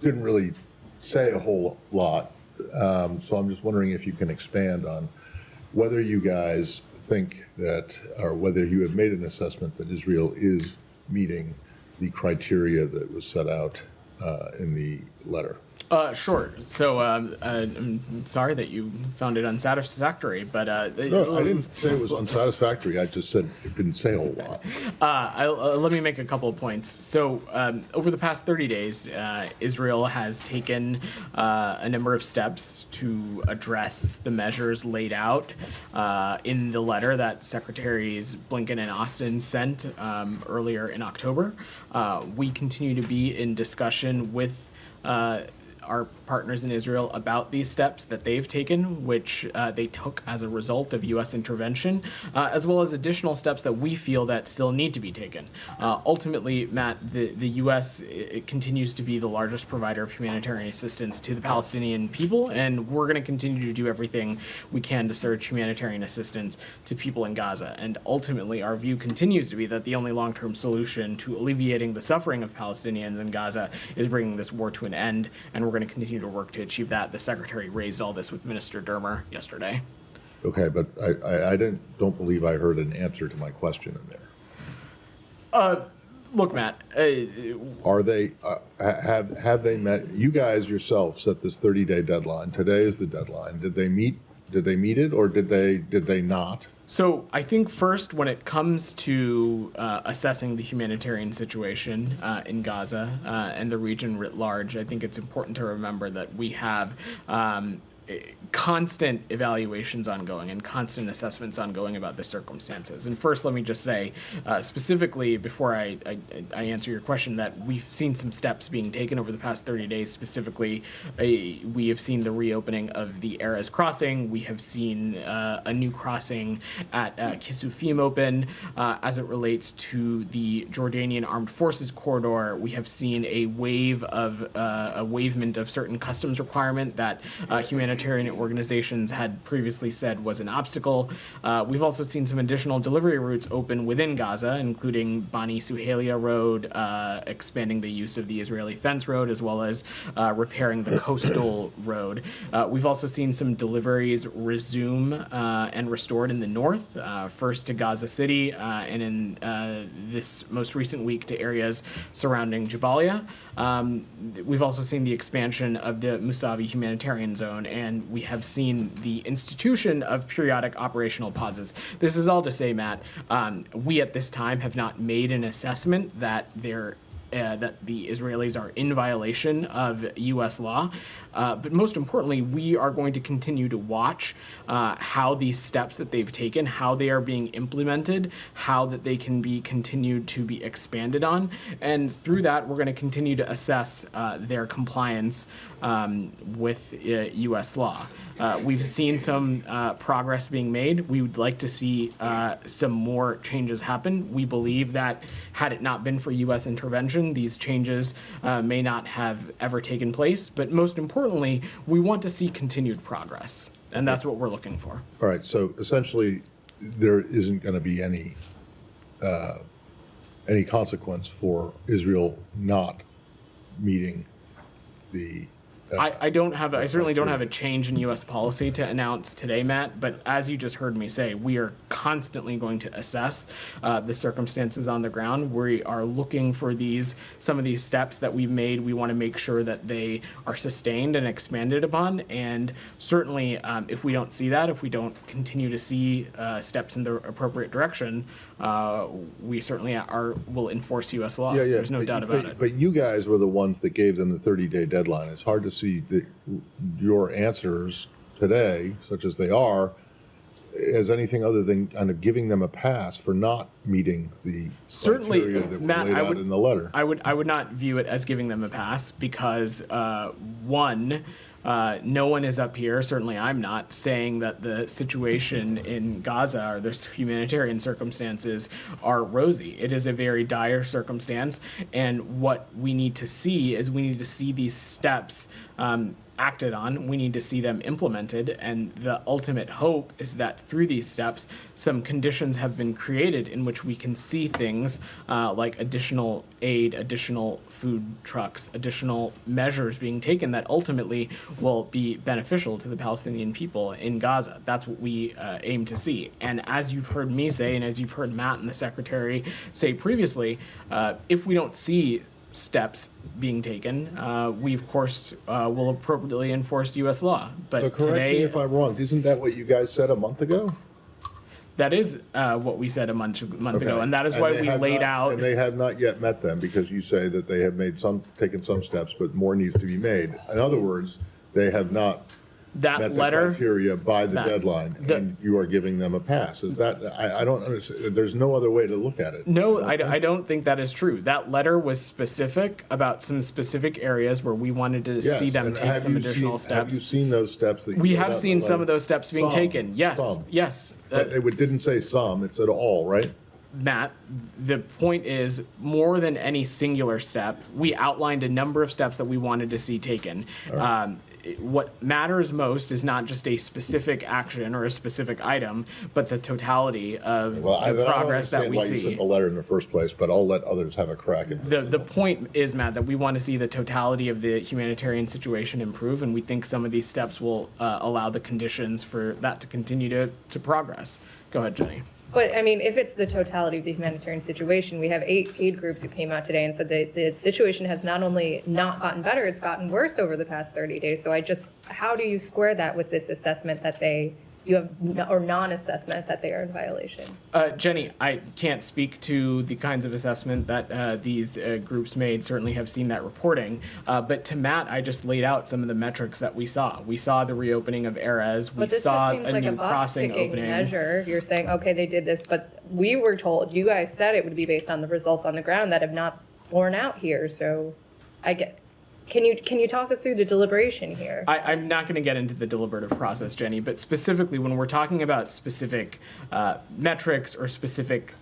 didn't really say a whole lot. So I'm just wondering if you can expand on whether you guys think that, or whether you have made an assessment that Israel is meeting the criteria that was set out in the letter. Sure. So I'm sorry that you found it unsatisfactory, but No, I didn't say it was unsatisfactory. I just said it didn't say a whole lot. let me make a couple of points. So over the past 30 days, Israel has taken a number of steps to address the measures laid out in the letter that Secretaries Blinken and Austin sent earlier in October. We continue to be in discussion with our partners in Israel about these steps that they've taken, which they took as a result of U.S. intervention, as well as additional steps that we feel that still need to be taken. Ultimately, Matt, the U.S. It continues to be the largest provider of humanitarian assistance to the Palestinian people, and we're going to continue to do everything we can to surge humanitarian assistance to people in Gaza. And ultimately, our view continues to be that the only long-term solution to alleviating the suffering of Palestinians in Gaza is bringing this war to an end, and we're going to continue to work to achieve that. The Secretary raised all this with Minister Dermer yesterday. Okay, but I don't believe I heard an answer to my question in there. Look, Matt. Are they have they met? You guys yourself set this 30-day deadline. Today is the deadline. Did they meet? Did they meet it, or did they not? So I think first, when it comes to assessing the humanitarian situation in Gaza and the region writ large, I think it's important to remember that we have constant evaluations ongoing and constant assessments ongoing about the circumstances. And first, let me just say, specifically, before I answer your question, that we've seen some steps being taken over the past 30 days. Specifically, we have seen the reopening of the Erez crossing. We have seen a new crossing at Kisufim open. As it relates to the Jordanian Armed Forces corridor, we have seen a wave of a waivement of certain customs requirement that humanitarian organizations had previously said was an obstacle. We've also seen some additional delivery routes open within Gaza, including Bani Suhelia Road, expanding the use of the Israeli fence road, as well as repairing the coastal road. We've also seen some deliveries resume and restored in the north, first to Gaza City, and in this most recent week to areas surrounding Jabalia. We've also seen the expansion of the Musavi humanitarian zone, and we have seen the institution of periodic operational pauses. This is all to say, Matt, we at this time have not made an assessment that that the Israelis are in violation of U.S. law. But most importantly, we are going to continue to watch how these steps that they've taken, how they are being implemented, how that they can be continued to be expanded on. And through that, we're going to continue to assess their compliance with U.S. law. We've seen some progress being made. We would like to see some more changes happen. We believe that had it not been for U.S. intervention, these changes may not have ever taken place. But most importantly, we want to see continued progress, and that's what we're looking for. All right. So essentially, there isn't going to be any consequence for Israel not meeting the. I certainly don't have a change in U.S. policy to announce today, Matt, but as you just heard me say, we are constantly going to assess the circumstances on the ground. We are looking for some of these steps that we've made. We want to make sure that they are sustained and expanded upon, and certainly if we don't see that, if we don't continue to see steps in the appropriate direction, we certainly will enforce U.S. law. Yeah. There's no doubt about it. But you guys were the ones that gave them the 30-day deadline. It's hard to see your answers today, such as they are, as anything other than kind of giving them a pass for not meeting the criteria that were laid out in the letter. I would not view it as giving them a pass because, one, no one is up here, certainly I'm not, saying that the situation in Gaza or the humanitarian circumstances are rosy. It is a very dire circumstance, and what we need to see is these steps acted on. We need to see them implemented. And the ultimate hope is that through these steps, some conditions have been created in which we can see things like additional aid, additional food trucks, additional measures being taken that ultimately will be beneficial to the Palestinian people in Gaza. That's what we aim to see. And as you've heard me say, and as you've heard Matt and the Secretary say previously, if we don't see steps being taken, we of course will appropriately enforce U.S. law. But correct today, me if I'm wrong. Isn't that what you guys said a month ago? that is what we said a month Okay. ago, and that is why we laid out. And they have not yet met them because you say that they have taken some steps, but more needs to be made. In other words, they have not That met letter, the criteria by the deadline, and you are giving them a pass. Is that, I don't understand, there's no other way to look at it. no, I don't think that is true. That letter was specific about some specific areas where we wanted to Yes, see them and take some additional Have you steps. seen those steps that you We laid have out seen in the some letter? of those steps being Some. taken. Yes, Some. yes. But it didn't say some, it said all, right? Matt, the point is, more than any singular step, we outlined a number of steps that we wanted to see taken. What matters most is not just a specific action or a specific item, but the totality of the progress that we I don't understand why you see. sent the letter in the first place, but I'll let others have a crack at it. The point is, Matt, that we want to see the totality of the humanitarian situation improve, and we think some of these steps will allow the conditions for that to continue to progress. Go ahead, Jenny. But I mean, if it's the totality of the humanitarian situation, we have 8 aid groups who came out today and said that the situation has not only not gotten better, it's gotten worse over the past 30 days. So how do you square that with this assessment that or non-assessment that they are in violation? Jenny, I can't speak to the kinds of assessment that these groups made. Certainly have seen that reporting. But to Matt, I just laid out some of the metrics that we saw. We saw the reopening of Erez. We But this saw just seems a like new a crossing box-ticking opening. measure. You're saying, okay, they did this, but we were told, you guys said it would be based on the results on the ground that have not borne out here. So can you talk us through the deliberation here? I'm not going to get into the deliberative process, Jenny, but specifically when we're talking about specific metrics or specific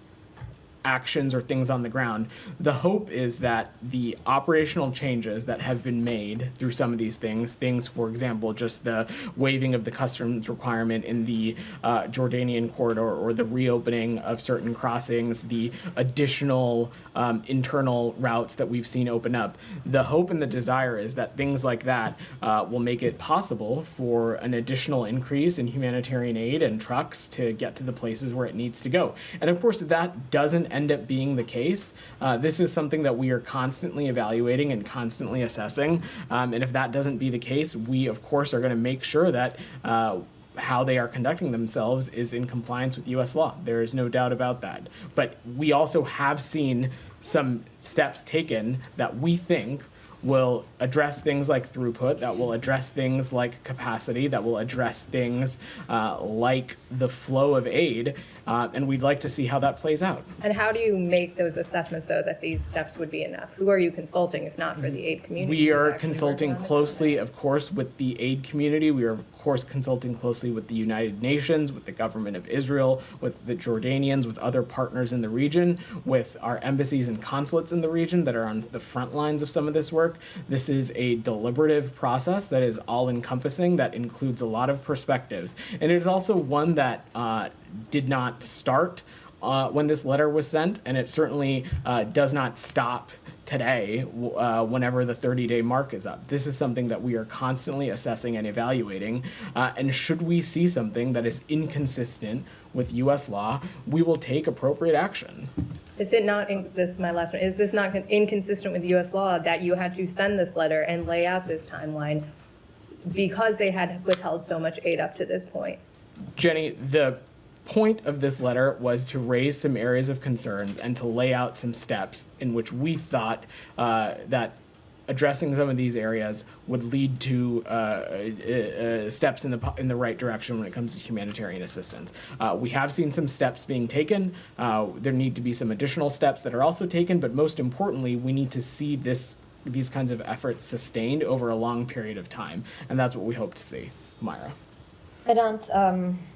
actions or things on the ground, the hope is that the operational changes that have been made through some of these things, for example, just the waiving of the customs requirement in the Jordanian corridor or the reopening of certain crossings, the additional internal routes that we've seen open up. The hope and the desire is that things like that will make it possible for an additional increase in humanitarian aid and trucks to get to the places where it needs to go. And of course, that doesn't end up being the case. This is something that we are constantly evaluating and constantly assessing. And if that doesn't be the case, we of course are going to make sure that how they are conducting themselves is in compliance with U.S. law. There is no doubt about that. But we also have seen some steps taken that we think will address things like throughput, that will address things like capacity, that will address things like the flow of aid, and we'd like to see how that plays out. And how do you make those assessments so that these steps would be enough? Who are you consulting if not for the aid community? We are consulting closely, of course, with the aid community. We are, of course, consulting closely with the United Nations, with the government of Israel, with the Jordanians, with other partners in the region, with our embassies and consulates in the region that are on the front lines of some of this work. This is a deliberative process that is all-encompassing, that includes a lot of perspectives. And it is also one that did not start when this letter was sent, and it certainly does not stop today whenever the 30-day mark is up. This is something that we are constantly assessing and evaluating, and should we see something that is inconsistent with U.S. law, we will take appropriate action. Is it not, this is my last one, is this not inconsistent with U.S. law that you had to send this letter and lay out this timeline because they had withheld so much aid up to this point? Jenny, the point of this letter was to raise some areas of concern and to lay out some steps in which we thought that addressing some of these areas would lead to steps in the right direction when it comes to humanitarian assistance. We have seen some steps being taken. There need to be some additional steps that are also taken, but most importantly, we need to see these kinds of efforts sustained over a long period of time, and that's what we hope to see. Myra. Vedant,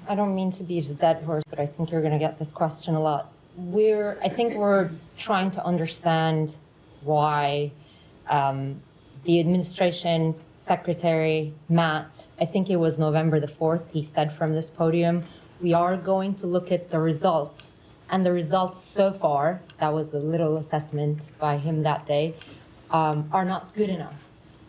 I don't mean to beat a dead horse, but I think you're going to get this question a lot. I think we're trying to understand why the administration Secretary Matt, I think it was November the 4th, he said from this podium, we are going to look at the results. And the results so far, that was a little assessment by him that day, are not good enough.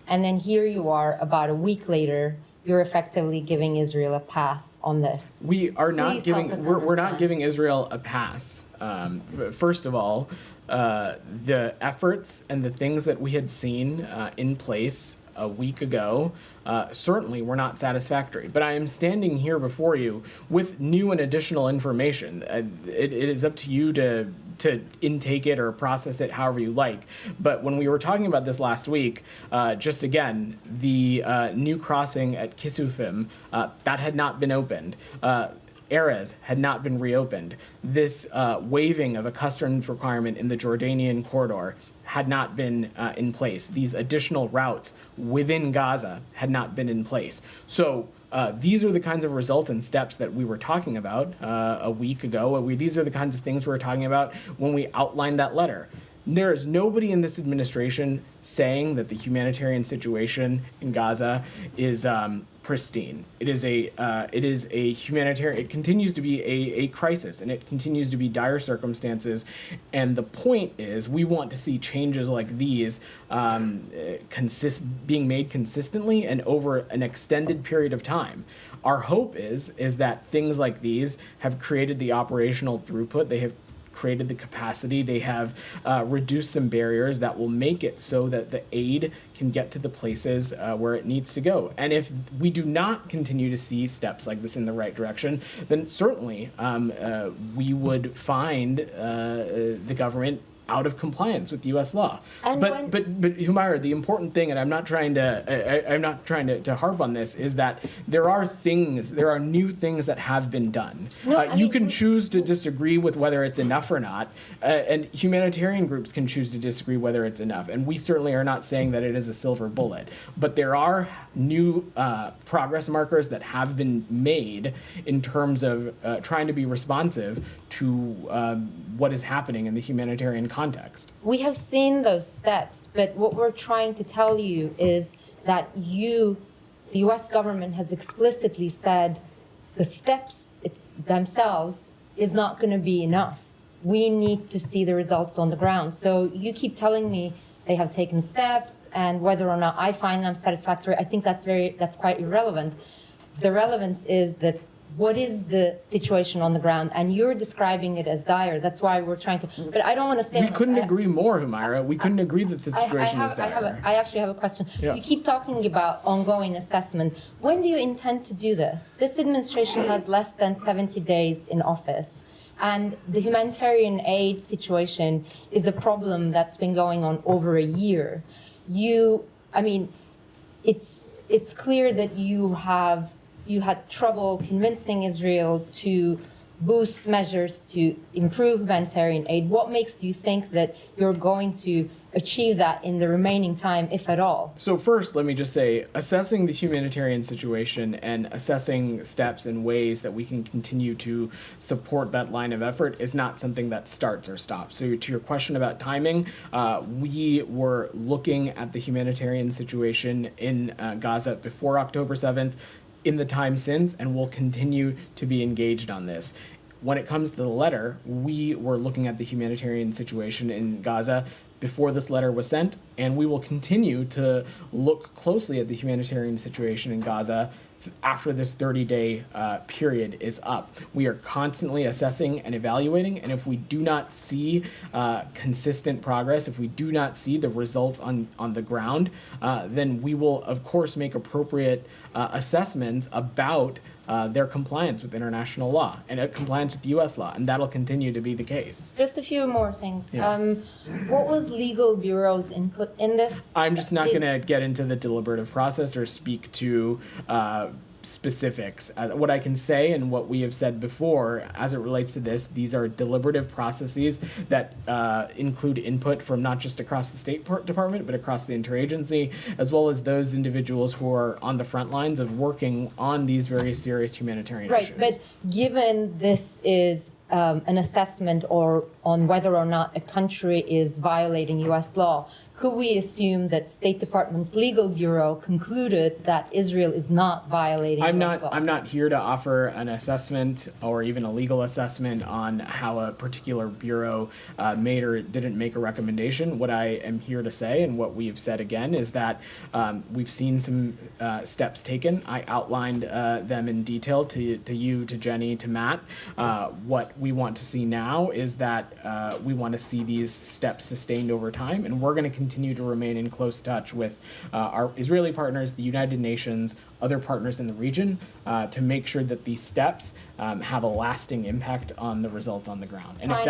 And then here you are, about a week later, you're effectively giving Israel a pass on this. We are not Please giving. help us We're not understand. giving Israel a pass. First of all, the efforts and the things that we had seen in place a week ago certainly were not satisfactory. But I am standing here before you with new and additional information. It is up to you to intake it or process it however you like. But when we were talking about this last week, just again, the new crossing at Kisufim, that had not been opened. Erez had not been reopened. This waiving of a customs requirement in the Jordanian corridor had not been in place. These additional routes within Gaza had not been in place. So these are the kinds of results and steps that we were talking about a week ago. These are the kinds of things we were talking about when we outlined that letter. There is nobody in this administration saying that the humanitarian situation in Gaza is pristine. It is a humanitarian. It continues to be a crisis, and it continues to be dire circumstances. And the point is, we want to see changes like these being made consistently and over an extended period of time. Our hope is that things like these have created the operational throughput. They have created the capacity. They have reduced some barriers that will make it so that the aid can get to the places where it needs to go. And if we do not continue to see steps like this in the right direction, then certainly we would find the government out of compliance with U.S. law. And but Humaira, the important thing, and I'm not trying to harp on this, is that there are new things that have been done. You can choose to disagree with whether it's enough or not, and humanitarian groups can choose to disagree whether it's enough. And we certainly are not saying that it is a silver bullet, but there are new progress markers that have been made in terms of trying to be responsive to what is happening in the humanitarian context. We have seen those steps, but what we're trying to tell you is that the U.S. government has explicitly said the steps themselves is not going to be enough. We need to see the results on the ground. So you keep telling me they have taken steps, and whether or not I find them satisfactory, I think that's quite irrelevant. The relevance is that what is the situation on the ground? And you're describing it as dire. That's why we're trying to. But I don't want to say. We couldn't agree more, Humaira. We couldn't agree that the situation is dire. I actually have a question. Yeah. You keep talking about ongoing assessment. When do you intend to do this? This administration has less than 70 days in office. And the humanitarian aid situation is a problem that's been going on over a year. It's clear that you had trouble convincing Israel to boost measures to improve humanitarian aid. What makes you think that you're going to achieve that in the remaining time, if at all? So first, let me just say, assessing the humanitarian situation and assessing steps and ways that we can continue to support that line of effort is not something that starts or stops. So to your question about timing, we were looking at the humanitarian situation in Gaza before October 7th, in the time since, and we'll continue to be engaged on this. When it comes to the letter, we were looking at the humanitarian situation in Gaza before this letter was sent, and we will continue to look closely at the humanitarian situation in Gaza after this 30-day period is up. We are constantly assessing and evaluating, and if we do not see consistent progress, if we do not see the results on the ground, then we will, of course, make appropriate assessments about their compliance with international law and compliance with U.S. law, and that'll continue to be the case. Just a few more things. Yeah. What was Legal Bureau's input in this? I'm just not going to get into the deliberative process or speak to specifics. What I can say and what we have said before as it relates to this, these are deliberative processes that include input from not just across the State Department, but across the interagency, as well as those individuals who are on the front lines of working on these very serious humanitarian issues. Right, but given this is an assessment on whether or not a country is violating U.S. law, could we assume that State Department's legal bureau concluded that Israel is not violating I'm US law? not. I'm not here to offer an assessment or even a legal assessment on how a particular bureau made or didn't make a recommendation. What I am here to say, and what we've said again, is that we've seen some steps taken. I outlined them in detail to you, to Jenny, to Matt. What we want to see now is that we want to see these steps sustained over time, and we're going to continue to remain in close touch with our Israeli partners, the United Nations, other partners in the region, to make sure that these steps have a lasting impact on the results on the ground. And if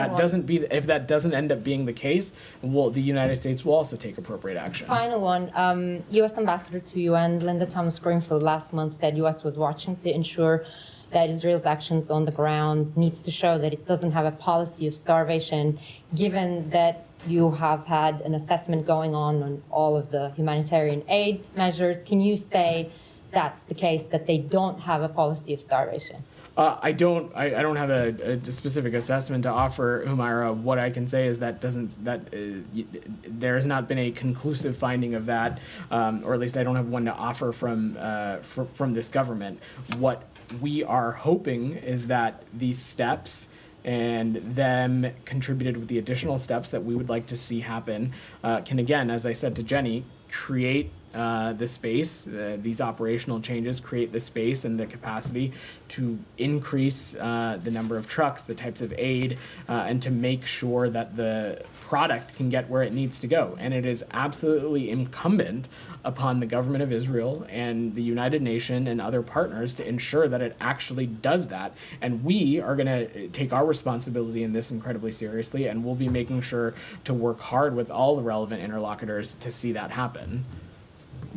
that doesn't end up being the case, the United States will also take appropriate action. Final one, U.S. Ambassador to UN Linda Thomas-Greenfield last month said U.S. was watching to ensure that Israel's actions on the ground needs to show that it doesn't have a policy of starvation, given that you have had an assessment going on all of the humanitarian aid measures. Can you say that's the case, that they don't have a policy of starvation? I don't have a specific assessment to offer, Humaira. What I can say is that there has not been a conclusive finding of that, or at least I don't have one to offer from this government. What we are hoping is that these steps, and them contributed with the additional steps that we would like to see happen, can again, as I said to Jenny, create the space, these operational changes create the space and the capacity to increase the number of trucks, the types of aid, and to make sure that the product can get where it needs to go. And it is absolutely incumbent upon the government of Israel and the United Nations and other partners to ensure that it actually does that. And we are going to take our responsibility in this incredibly seriously, and we'll be making sure to work hard with all the relevant interlocutors to see that happen.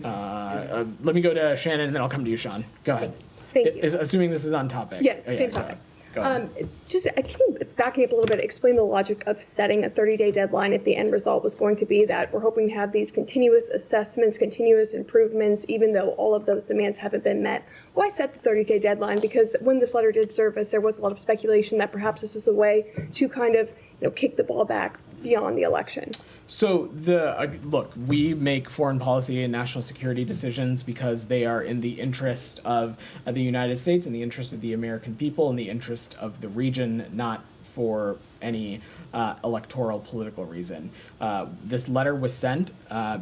Let me go to Shannon, and then I'll come to you, Sean. Go ahead. Thank you. Assuming this is on topic. Yeah, same topic. Go ahead. I think backing up a little bit, explain the logic of setting a 30-day deadline if the end result was going to be that we're hoping to have these continuous assessments, continuous improvements, even though all of those demands haven't been met. Why set the 30-day deadline? Because when this letter did surface, there was a lot of speculation that perhaps this was a way to kind of kick the ball back beyond the election. So look, we make foreign policy and national security decisions because they are in the interest of the United States, in the interest of the American people, in the interest of the region, not for any electoral political reason. This letter was sent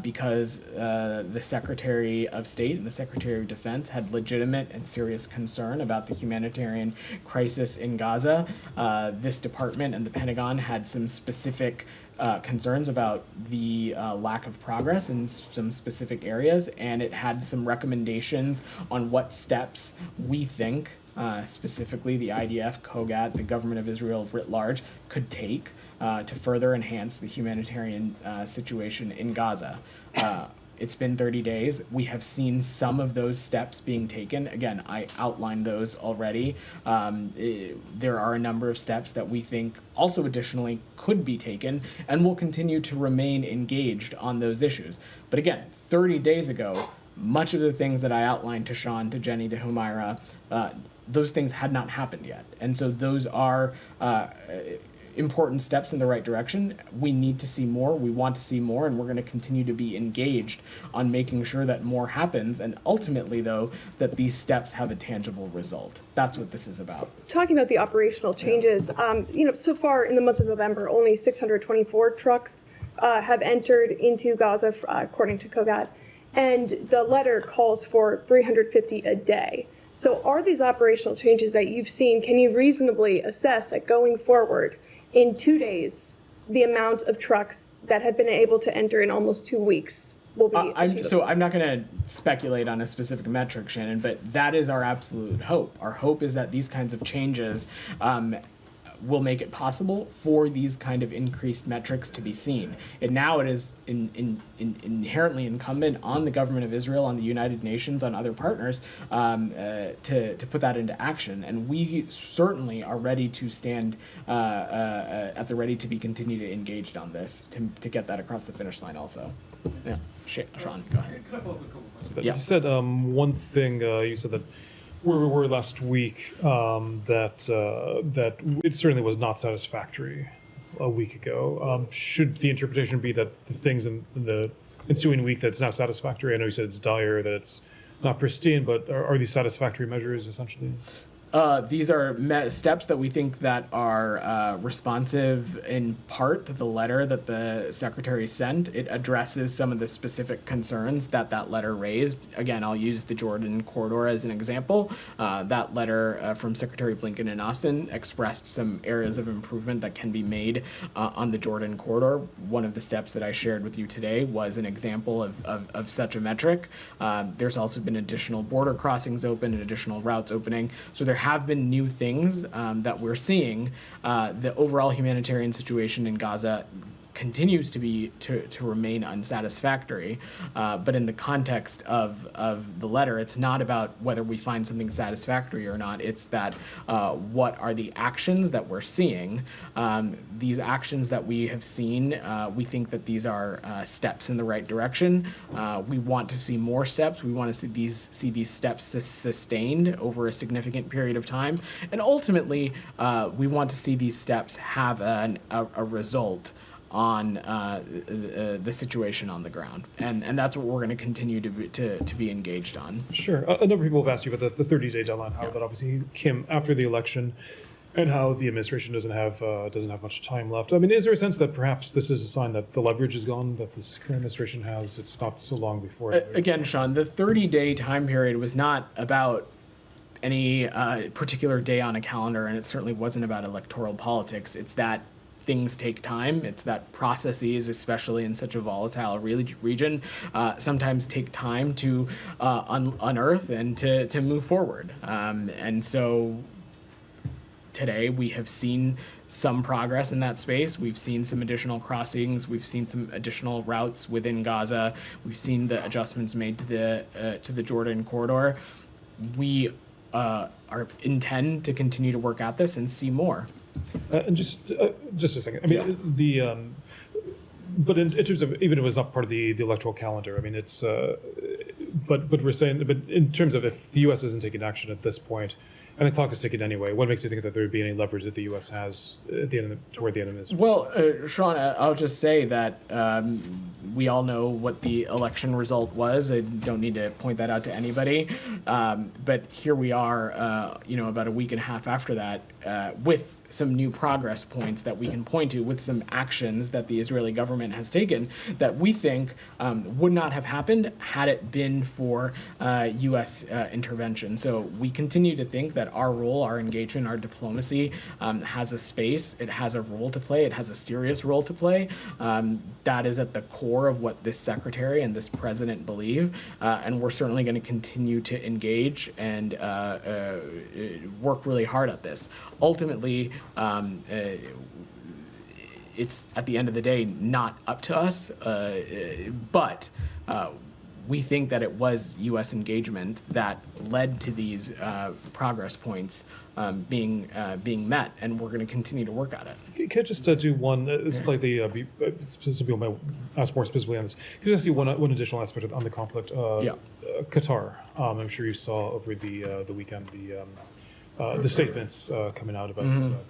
because the Secretary of State and the Secretary of Defense had legitimate and serious concern about the humanitarian crisis in Gaza. This department and the Pentagon had some specific concerns about the lack of progress in some specific areas, and it had some recommendations on what steps we think, specifically the IDF, COGAT, the government of Israel writ large, could take to further enhance the humanitarian situation in Gaza. It's been 30 days. We have seen some of those steps being taken. Again, I outlined those already. There are a number of steps that we think also additionally could be taken, and will continue to remain engaged on those issues. But again, 30 days ago, much of the things that I outlined to Sean, to Jenny, to Humaira, those things had not happened yet. And so those are important steps in the right direction. We need to see more, we want to see more, and we're going to continue to be engaged on making sure that more happens, and ultimately, though, that these steps have a tangible result. That's what this is about. Talking about the operational changes, so far in the month of November, only 624 trucks have entered into Gaza, according to COGAT, and the letter calls for 350 a day. So are these operational changes that you've seen, can you reasonably assess that going forward, in 2 days, the amount of trucks that have been able to enter in almost 2 weeks will be achievable? I'm not going to speculate on a specific metric, Shannon, but that is our absolute hope. Our hope is that these kinds of changes will make it possible for these kind of increased metrics to be seen. And now it is inherently incumbent on the government of Israel, on the United Nations, on other partners to put that into action. And we certainly are ready to stand at the ready to be continued engaged on this to get that across the finish line also. Yeah, Sean, go ahead. Can I follow up a couple questions? Yeah. You said one thing, you said that where we were last week, that it certainly was not satisfactory. a week ago. Should the interpretation be that the things in the ensuing week that's now satisfactory? I know you said it's dire, that it's not pristine, but are these satisfactory measures essentially? These are steps that we think that are responsive in part to the letter that the secretary sent. It addresses some of the specific concerns that that letter raised. Again, I'll use the Jordan corridor as an example. That letter from Secretary Blinken and Austin expressed some areas of improvement that can be made on the Jordan corridor. One of the steps that I shared with you today was an example of such a metric. There's also been additional border crossings open and additional routes opening. So there have been new things that we're seeing. The overall humanitarian situation in Gaza continues to remain unsatisfactory, but in the context of the letter, it's not about whether we find something satisfactory or not. It's that what are the actions that we're seeing. These actions that we have seen, we think that these are steps in the right direction. We want to see more steps. We want to see these steps sustained over a significant period of time, and ultimately, we want to see these steps have a result on the situation on the ground, and that's what we're going to continue to be engaged on. Sure. A number of people have asked you about the 30-day deadline, how that obviously came after the election, and how the administration doesn't have much time left. I mean, is there a sense that perhaps this is a sign that the leverage is gone, that this current administration has? It's not so long before. Again, Sean, the 30-day time period was not about any particular day on a calendar, and it certainly wasn't about electoral politics. It's that things take time. It's that processes, especially in such a volatile region, sometimes take time to unearth and to move forward. And so today we have seen some progress in that space. We've seen some additional crossings. We've seen some additional routes within Gaza. We've seen the adjustments made to the Jordan corridor. We intend to continue to work at this and see more. And just a second. I mean, but in terms of, even if it was not part of the electoral calendar, I mean, it's. But we're saying, but in terms of if the U.S. isn't taking action at this point, and the clock is ticking anyway, what makes you think that there would be any leverage that the U.S. has toward the end of this? Well, Sean, I'll just say that we all know what the election result was. I don't need to point that out to anybody. But here we are, about a week and a half after that, with some new progress points that we can point to, with some actions that the Israeli government has taken that we think would not have happened had it been for U.S. intervention. So we continue to think that our role, our engagement, our diplomacy has a space. It has a role to play. It has a serious role to play. That is at the core of what this secretary and this president believe. And we're certainly going to continue to engage and work really hard at this. Ultimately, it's at the end of the day not up to us, but we think that it was U.S. engagement that led to these progress points being met, and we're going to continue to work at it. Can I just do one slightly? Some people might ask more specifically on this. Can I just see one additional aspect on the conflict? Qatar. I'm sure you saw over the weekend the statements coming out about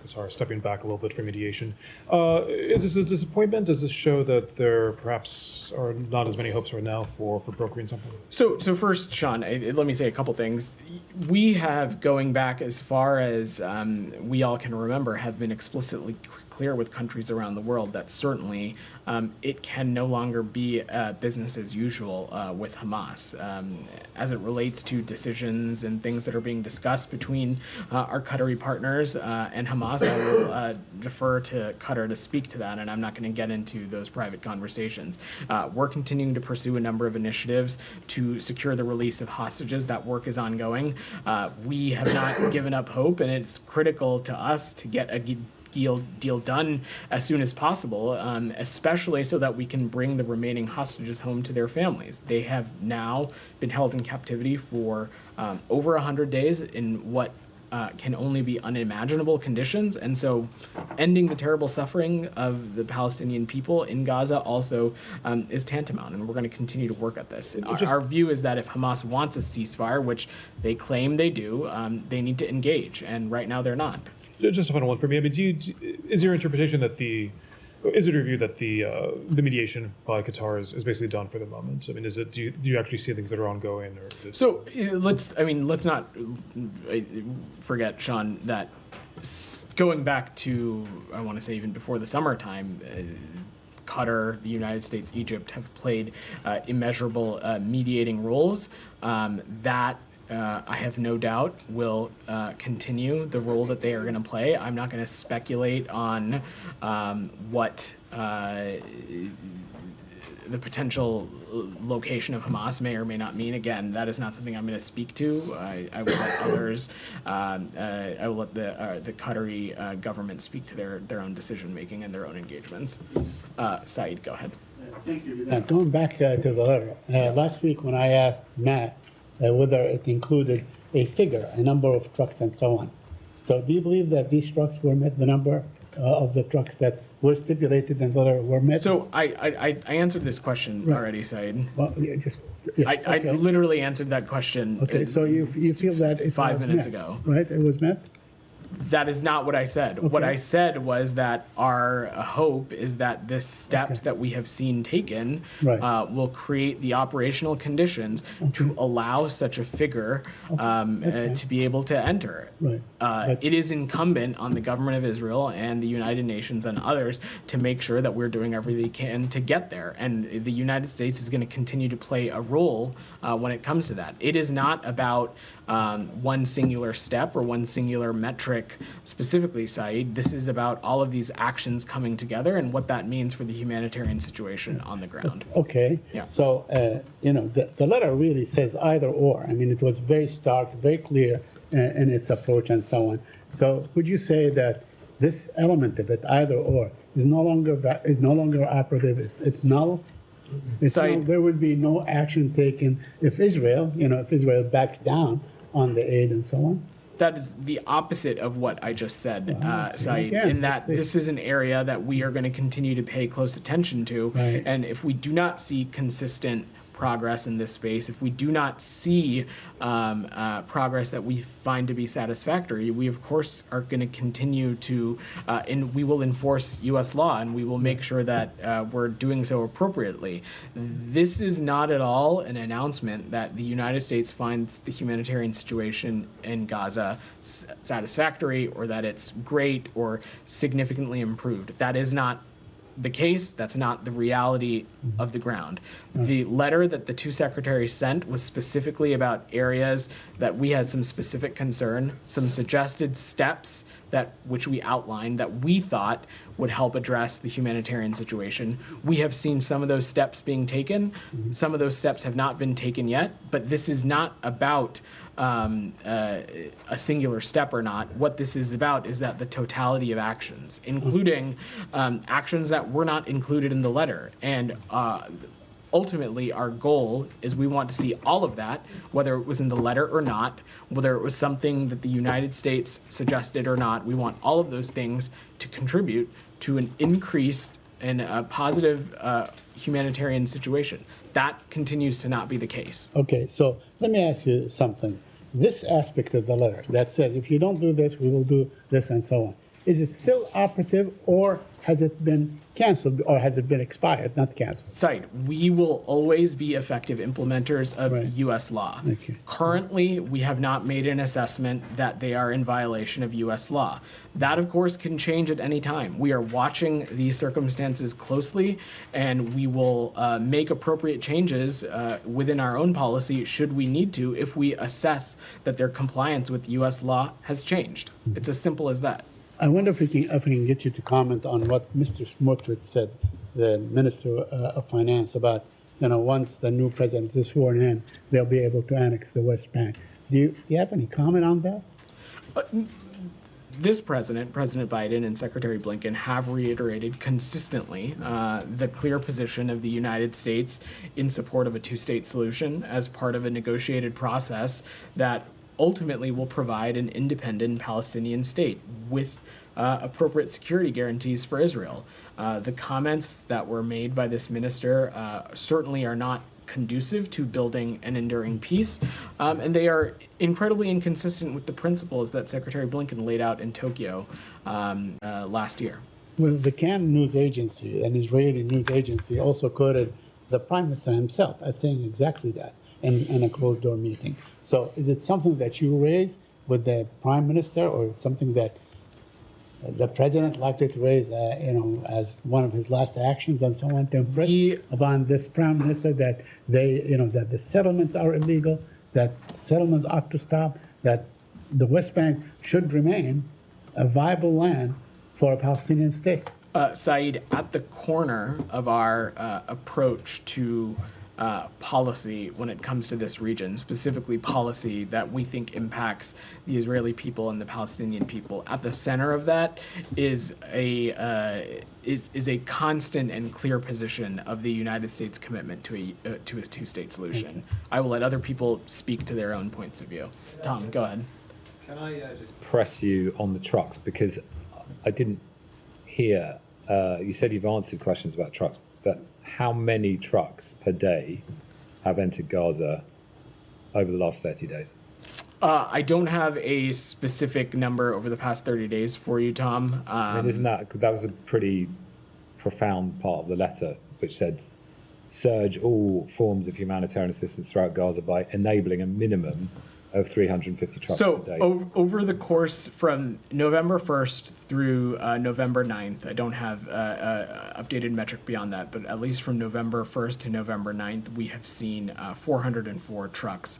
Qatar stepping back a little bit from mediation. Is this a disappointment? Does this show that there perhaps are not as many hopes right now for brokering something? So first, Sean, let me say a couple things. We have, going back as far as we all can remember, have been explicitly clear with countries around the world that certainly it can no longer be business as usual with Hamas. As it relates to decisions and things that are being discussed between our Qatari partners and Hamas, I will defer to Qatar to speak to that, and I'm not going to get into those private conversations. We're continuing to pursue a number of initiatives to secure the release of hostages. That work is ongoing. We have not given up hope, and it's critical to us to get a deal done as soon as possible, especially so that we can bring the remaining hostages home to their families. They have now been held in captivity for over 100 days in what can only be unimaginable conditions, and so ending the terrible suffering of the Palestinian people in Gaza also is tantamount, and we're going to continue to work at this. Our view is that if Hamas wants a ceasefire, which they claim they do, they need to engage, and right now they're not. just a final one for me. I mean, is your interpretation that is it your view that the mediation by Qatar is basically done for the moment? I mean, do you actually see things that are ongoing, or is it? So let's not forget, Sean, that going back to, I want to say even before the summertime, Qatar, the United States, Egypt have played immeasurable mediating roles that I have no doubt will continue the role that they are going to play. I'm not going to speculate on what the potential location of Hamas may or may not mean. Again, that is not something I'm going to speak to. I will let others, I will let the Qatari government speak to their own decision making and their own engagements. Saeed, go ahead. Thank you. Going back to the letter, last week when I asked Matt whether it included a figure, a number of trucks and so on. So do you believe that these trucks were met, the number of the trucks that were stipulated in the letter were met? So I answered this question already, Saeed. Well, I literally answered that question. Okay, so you feel that it 5 was minutes met, ago. right? It was met? That is not what I said. Okay. What I said was that our hope is that the steps that we have seen taken Right. will create the operational conditions to allow such a figure to be able to enter. Right. It is incumbent on the government of Israel and the United Nations and others to make sure that we're doing everything we can to get there. And the United States is going to continue to play a role when it comes to that. It is not about one singular step or one singular metric specifically, Saeed. This is about all of these actions coming together and what that means for the humanitarian situation on the ground. Okay. Yeah. So, the letter really says either or. I mean, it was very stark, very clear in its approach and so on. So would you say that this element of it, either or, is no longer operative? It's null? There would be no action taken if Israel backs down on the aid and so on? That is the opposite of what I just said, Saeed, Again, in that this is an area that we are going to continue to pay close attention to. Right. And if we do not see consistent progress in this space, if we do not see progress that we find to be satisfactory, we of course are going to continue to, and we will enforce U.S. law, and we will make sure that we're doing so appropriately. This is not at all an announcement that the United States finds the humanitarian situation in Gaza satisfactory, or that it's great or significantly improved. That is not the case. That's not the reality of the ground. The letter that the two secretaries sent was specifically about areas that we had some specific concern, some suggested steps which we outlined that we thought would help address the humanitarian situation. We have seen some of those steps being taken. Some of those steps have not been taken yet, but this is not about a singular step or not. What this is about is that the totality of actions, including actions that were not included in the letter. And ultimately, our goal is we want to see all of that, whether it was in the letter or not, whether it was something that the United States suggested or not. We want all of those things to contribute to an increased and a positive humanitarian situation. That continues to not be the case. Okay, so let me ask you something. This aspect of the letter that says, if you don't do this, we will do this and so on, is it still operative, or has it been canceled, or has it been expired, not canceled? Saeed, we will always be effective implementers of Right. U.S. law. Okay. Currently, we have not made an assessment that they are in violation of U.S. law. That, of course, can change at any time. We are watching these circumstances closely, and we will make appropriate changes within our own policy should we need to, if we assess that their compliance with U.S. law has changed. It's as simple as that. I wonder if we can get you to comment on what Mr. Smotrich said, the Minister of Finance, about, once the new president is sworn in, they'll be able to annex the West Bank. Do you have any comment on that? This president, President Biden, and Secretary Blinken have reiterated consistently the clear position of the United States in support of a two-state solution as part of a negotiated process that ultimately will provide an independent Palestinian state with appropriate security guarantees for Israel. The comments that were made by this minister certainly are not conducive to building an enduring peace, and they are incredibly inconsistent with the principles that Secretary Blinken laid out in Tokyo last year. Well, the Cannes news agency, an Israeli news agency, also quoted the Prime Minister himself as saying exactly that in a closed-door meeting. So is it something that you raise with the Prime Minister, or something that the President likely to raise, as one of his last actions and so on, to impress upon this Prime Minister that that the settlements are illegal, that settlements ought to stop, that the West Bank should remain a viable land for a Palestinian state? Saeed, at the corner of our approach to policy when it comes to this region, specifically policy that we think impacts the Israeli people and the Palestinian people, at the center of that is a constant and clear position of the United States commitment to a two-state solution. I will let other people speak to their own points of view. Tom, go ahead. Can I just press you on the trucks, because I didn't hear, you said you've answered questions about trucks, but how many trucks per day have entered Gaza over the last 30 days? I don't have a specific number over the past 30 days for you, Tom. Isn't that was a pretty profound part of the letter, which said, surge all forms of humanitarian assistance throughout Gaza by enabling a minimum of 350 trucks per day. So over the course from November 1st through November 9th, I don't have updated metric beyond that, but at least from November 1st to November 9th, we have seen 404 trucks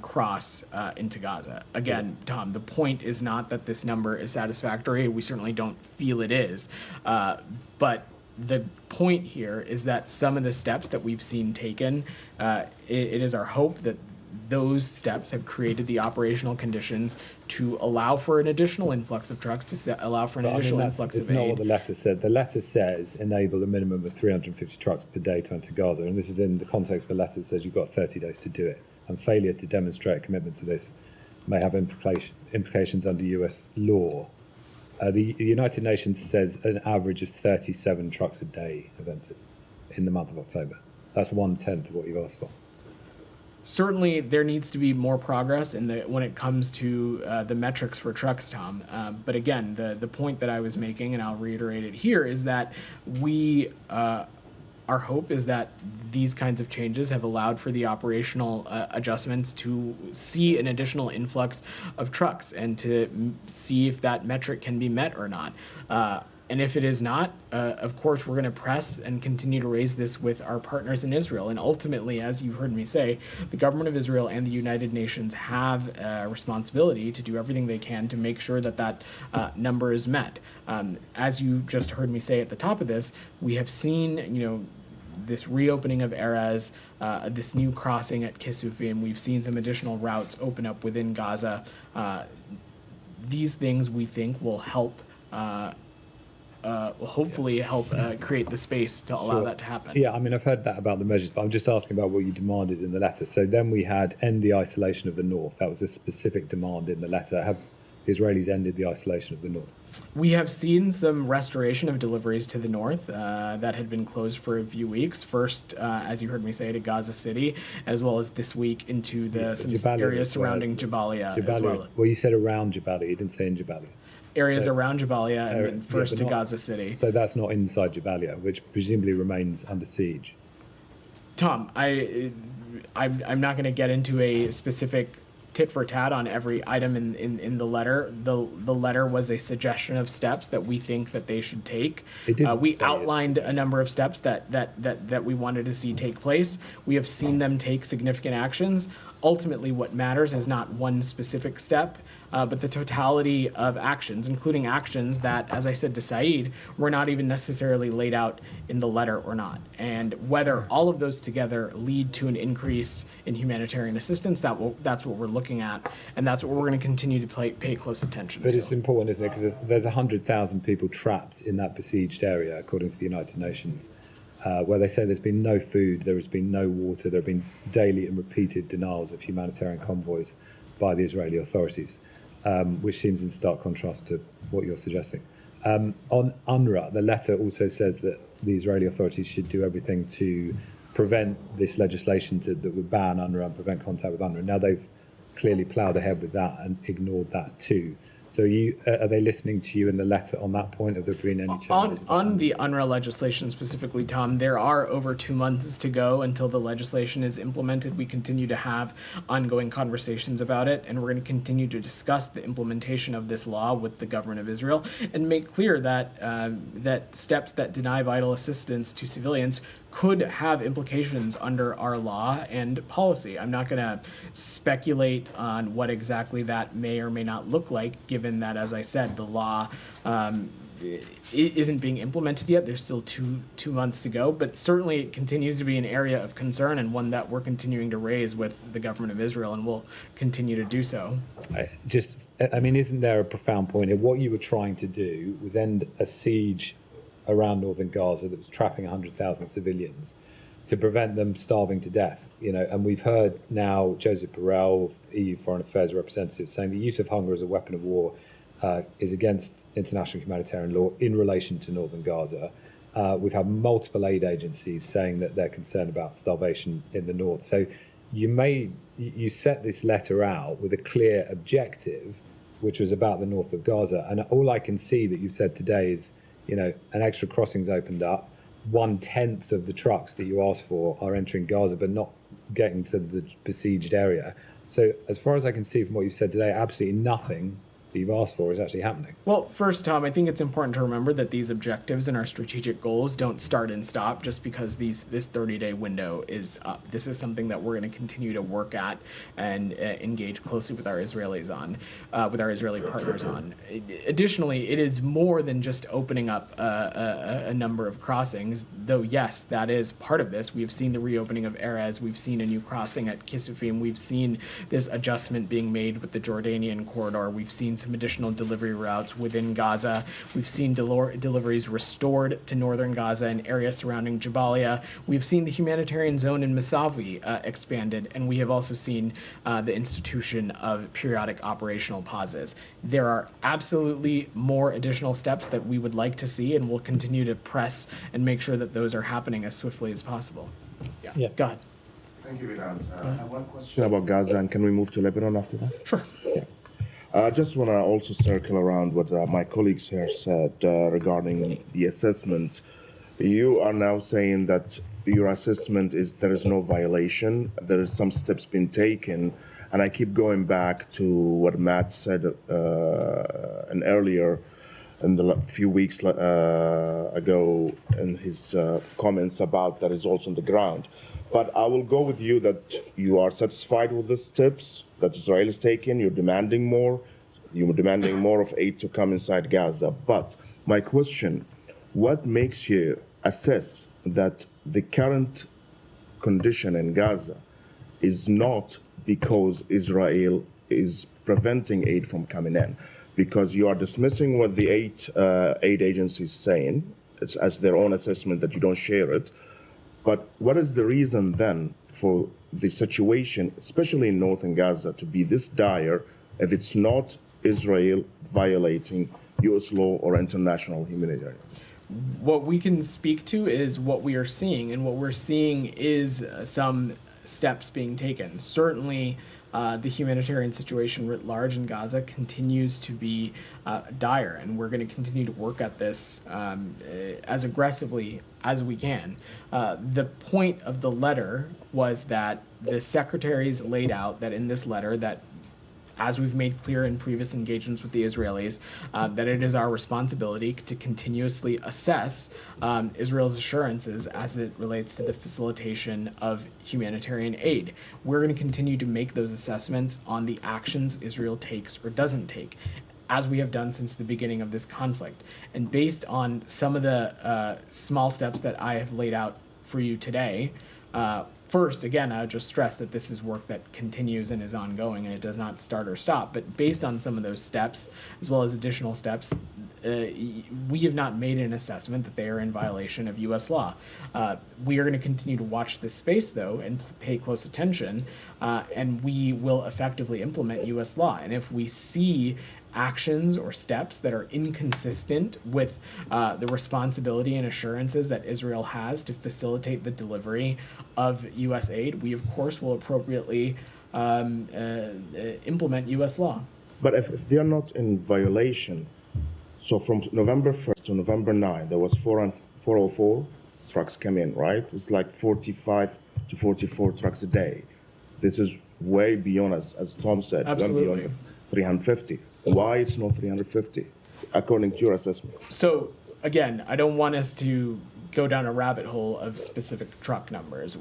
cross into Gaza. Again, Tom, the point is not that this number is satisfactory. We certainly don't feel it is. But the point here is that some of the steps that we've seen taken, it is our hope that those steps have created the operational conditions to allow for an additional influx of trucks, to allow for an additional influx of aid. That's not what the letter said. The letter says enable a minimum of 350 trucks per day to enter Gaza. And this is in the context of a letter that says you've got 30 days to do it. And failure to demonstrate a commitment to this may have implications under US law. The United Nations says an average of 37 trucks a day have entered in the month of October. That's 1/10 of what you've asked for. Certainly, there needs to be more progress when it comes to the metrics for trucks, Tom. But again, the point that I was making, and I'll reiterate it here, is that our hope is that these kinds of changes have allowed for the operational adjustments to see an additional influx of trucks and to see if that metric can be met or not. And if it is not, of course, we're going to press and continue to raise this with our partners in Israel. And ultimately, as you heard me say, the government of Israel and the United Nations have a responsibility to do everything they can to make sure that that number is met. As you just heard me say at the top of this, we have seen, this reopening of Erez, this new crossing at Kisufim. We've seen some additional routes open up within Gaza. These things we think will help. Will hopefully help create the space to allow that to happen. Yeah, I mean, I've heard that about the measures, but I'm just asking about what you demanded in the letter. So then we had end the isolation of the north. That was a specific demand in the letter. Have the Israelis ended the isolation of the north? We have seen some restoration of deliveries to the north that had been closed for a few weeks. First, as you heard me say, to Gaza City, as well as this week into some areas surrounding Jabalia as well. Well, you said around Jabalia. You didn't say in Jabalia. Areas around Jabalia and then first to Gaza City. So that's not inside Jabalia, which presumably remains under siege. Tom, I'm not going to get into a specific tit for tat on every item in the letter. The letter was a suggestion of steps that we think that they should take. We outlined a number of steps that we wanted to see take place. We have seen them take significant actions. Ultimately, what matters is not one specific step, but the totality of actions, including actions that, as I said to Saeed, were not even necessarily laid out in the letter or not. And whether all of those together lead to an increase in humanitarian assistance, that's what we're looking at, and that's what we're going to continue to pay close attention to. But it's important, isn't it? Because there's 100,000 people trapped in that besieged area, according to the United Nations. Where they say there's been no food, there has been no water, there have been daily and repeated denials of humanitarian convoys by the Israeli authorities, which seems in stark contrast to what you're suggesting. On UNRA, the letter also says that the Israeli authorities should do everything to prevent this legislation that would ban UNRWA and prevent contact with UNRWA. Now they've clearly ploughed ahead with that and ignored that too. So are they listening to you in the letter on that point? Have there been any changes? On the UNRWA legislation specifically, Tom, there are over 2 months to go until the legislation is implemented. We continue to have ongoing conversations about it, and we're going to continue to discuss the implementation of this law with the government of Israel and make clear that that steps that deny vital assistance to civilians could have implications under our law and policy. I'm not going to speculate on what exactly that may or may not look like, given that, as I said, the law isn't being implemented yet. There's still two months to go, but certainly it continues to be an area of concern and one that we're continuing to raise with the government of Israel, and will continue to do so. Isn't there a profound point here? What you were trying to do was end a siege around northern Gaza that was trapping 100,000 civilians to prevent them starving to death. And we've heard now Joseph Borrell, EU Foreign Affairs representative, saying the use of hunger as a weapon of war is against international humanitarian law in relation to northern Gaza. We've had multiple aid agencies saying that they're concerned about starvation in the north. So you set this letter out with a clear objective, which was about the north of Gaza. And all I can see that you've said today is, an extra crossing's opened up. 1/10 of the trucks that you asked for are entering Gaza, but not getting to the besieged area. So as far as I can see from what you've said today, absolutely nothing that you've asked for is actually happening. Well, first, Tom, I think it's important to remember that these objectives and our strategic goals don't start and stop just because this 30-day window is up. This is something that we're going to continue to work at and engage closely with our Israeli partners on. Additionally, it is more than just opening up a number of crossings, though yes, that is part of this. We've seen the reopening of Erez, we've seen a new crossing at Kisufim, we've seen this adjustment being made with the Jordanian corridor, we've seen some additional delivery routes within Gaza. We've seen deliveries restored to northern Gaza and areas surrounding Jabalia. We've seen the humanitarian zone in Masavi expanded, and we have also seen the institution of periodic operational pauses. There are absolutely more additional steps that we would like to see, and we'll continue to press and make sure that those are happening as swiftly as possible. Yeah. Go ahead. Thank you, Vedant. I have one question about Gaza, and can we move to Lebanon after that? Sure. Yeah. I just want to also circle around what my colleagues here said regarding the assessment. You are now saying that your assessment is there is no violation, there is some steps being taken, and I keep going back to what Matt said and earlier in the few weeks ago in his comments about that is also on the ground. But I will go with you that you are satisfied with the steps that Israel is taking. You're demanding more. You're demanding more of aid to come inside Gaza. But my question, what makes you assess that the current condition in Gaza is not because Israel is preventing aid from coming in? Because you are dismissing what the aid agencies saying. It's as their own assessment that you don't share it. But what is the reason then for the situation, especially in northern Gaza, to be this dire if it's not Israel violating U.S. law or international humanitarian? What we can speak to is what we are seeing, and what we're seeing is some steps being taken. Certainly, the humanitarian situation writ large in Gaza continues to be dire, and we're going to continue to work at this as aggressively as we can. The point of the letter was that the secretaries laid out that in this letter that, as we've made clear in previous engagements with the Israelis, that it is our responsibility to continuously assess Israel's assurances as it relates to the facilitation of humanitarian aid. We're going to continue to make those assessments on the actions Israel takes or doesn't take, as we have done since the beginning of this conflict. And based on some of the small steps that I have laid out for you today, first, again, I would just stress that this is work that continues and is ongoing, and it does not start or stop. But based on some of those steps, as well as additional steps, we have not made an assessment that they are in violation of U.S. law. We are going to continue to watch this space, though, and pay close attention, and we will effectively implement U.S. law. And if we see actions or steps that are inconsistent with the responsibility and assurances that Israel has to facilitate the delivery of U.S. aid, we of course will appropriately implement U.S. law. But if they're not in violation, so from November 1st to November 9th, there was 404 trucks come in, right? It's like 45 to 44 trucks a day. This is way beyond, as Tom said, Absolutely. Way beyond 350. Why it's not 350, according to your assessment? So again, I don't want us to go down a rabbit hole of specific truck numbers.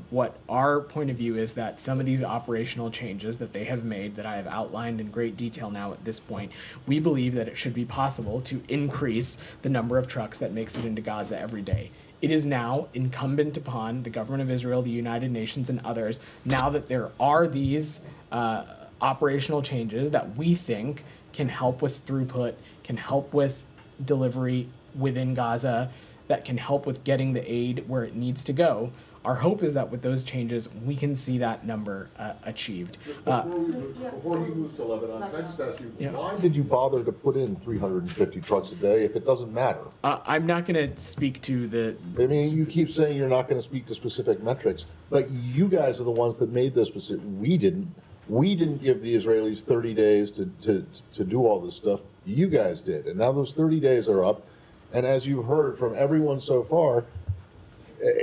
What our point of view is that some of these operational changes that they have made, that I have outlined in great detail now at this point, we believe that it should be possible to increase the number of trucks that makes it into Gaza every day. It is now incumbent upon the government of Israel, the United Nations, and others, now that there are these operational changes that we think can help with throughput, can help with delivery within Gaza, that can help with getting the aid where it needs to go. Our hope is that with those changes, we can see that number achieved. Before you move to Lebanon, can I just ask you, why did you bother to put in 350 trucks a day if it doesn't matter? I'm not going to speak to the... I mean, you keep saying you're not going to speak to specific metrics, but you guys are the ones that made those specific. We didn't. We didn't give the Israelis 30 days to do all this stuff. You guys did. And now those 30 days are up. And as you've heard from everyone so far,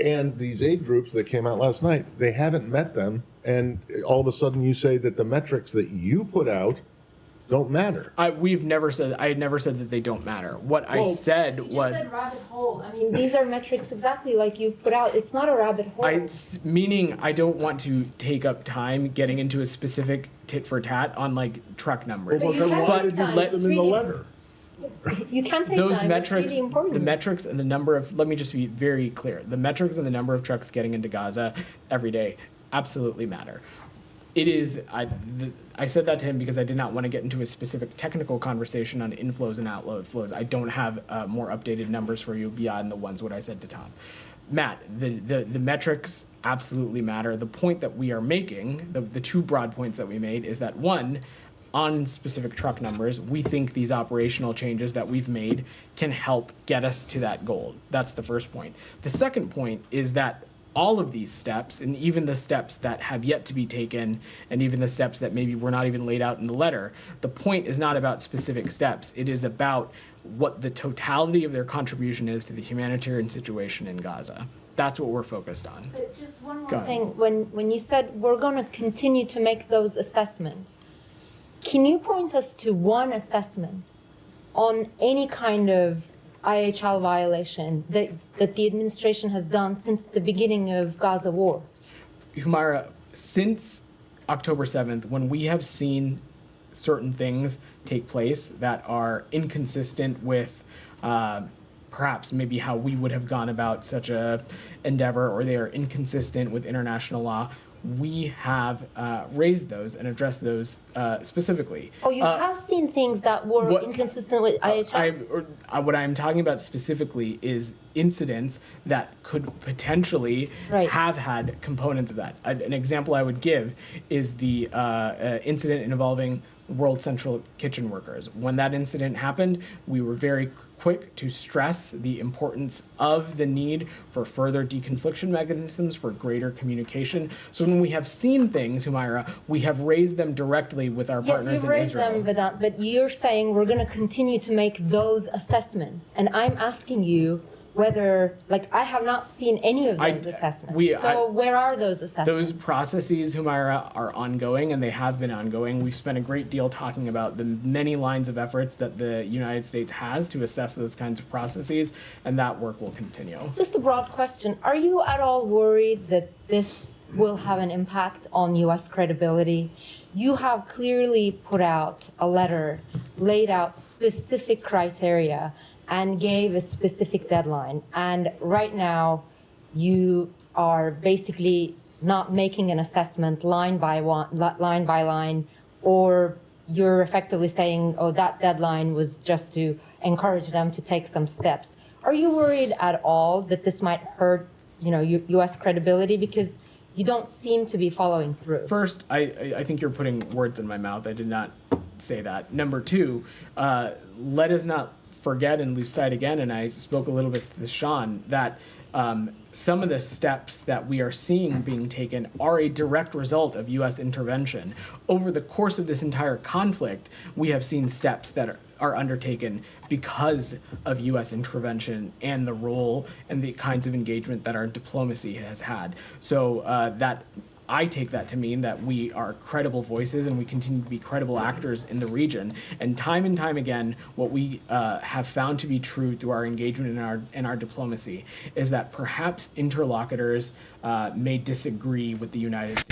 and these aid groups that came out last night, they haven't met them. And all of a sudden you say that the metrics that you put out don't matter. I had never said that they don't matter. What I said was... You said rabbit hole. I mean, these are metrics exactly like you've put out. It's not a rabbit hole. Meaning I don't want to take up time getting into a specific tit for tat on like truck numbers. Well, then why did you put them in the letter? You can't take those time. metrics, really important. the metrics and the number of, let me just be very clear, the metrics and the number of trucks getting into Gaza every day absolutely matter. It is, I said that to him because I did not want to get into a specific technical conversation on inflows and outflows. I don't have more updated numbers for you beyond the ones what I said to Tom. Matt, the metrics absolutely matter. The point that we are making, the two broad points that we made is that one, on specific truck numbers, we think these operational changes that we've made can help get us to that goal. That's the first point. The second point is that all of these steps, and even the steps that have yet to be taken, and even the steps that maybe were not even laid out in the letter, the point is not about specific steps. It is about what the totality of their contribution is to the humanitarian situation in Gaza. That's what we're focused on. But just one more thing. When you said we're going to continue to make those assessments, can you point us to one assessment on any kind of IHL violation that the administration has done since the beginning of Gaza war? Humaira, since October 7th, when we have seen certain things take place that are inconsistent with perhaps maybe how we would have gone about such a endeavor, or they are inconsistent with international law, we have raised those and addressed those specifically. Oh, you have seen things that were inconsistent with IHL? What I'm talking about specifically is incidents that could potentially have had components of that. An example I would give is the incident involving World Central Kitchen workers. When that incident happened, we were very quick to stress the importance of the need for further deconfliction mechanisms, for greater communication. So when we have seen things, Humaira, we have raised them directly with our partners in Israel. Yes, you raised them, Vedant, but you're saying we're going to continue to make those assessments. And I'm asking you whether, like, I have not seen any of those assessments. Where are those assessments? Those processes, Humaira, are ongoing, and they have been ongoing. We've spent a great deal talking about the many lines of efforts that the United States has to assess those kinds of processes, and that work will continue. Just a broad question. Are you at all worried that this will have an impact on U.S. credibility? You have clearly put out a letter, laid out specific criteria, and gave a specific deadline. And right now, you are basically not making an assessment line by line, or you're effectively saying, oh, that deadline was just to encourage them to take some steps. Are you worried at all that this might hurt, U.S. credibility? Because you don't seem to be following through. First, I think you're putting words in my mouth. I did not say that. Number two, let us not forget and lose sight again, and I spoke a little bit to Sean, that some of the steps that we are seeing being taken are a direct result of U.S. intervention. Over the course of this entire conflict, we have seen steps that are undertaken because of U.S. intervention and the role and the kinds of engagement that our diplomacy has had. So that I take that to mean that we are credible voices and we continue to be credible actors in the region. And time again, what we have found to be true through our engagement in our diplomacy is that perhaps interlocutors may disagree with the United States.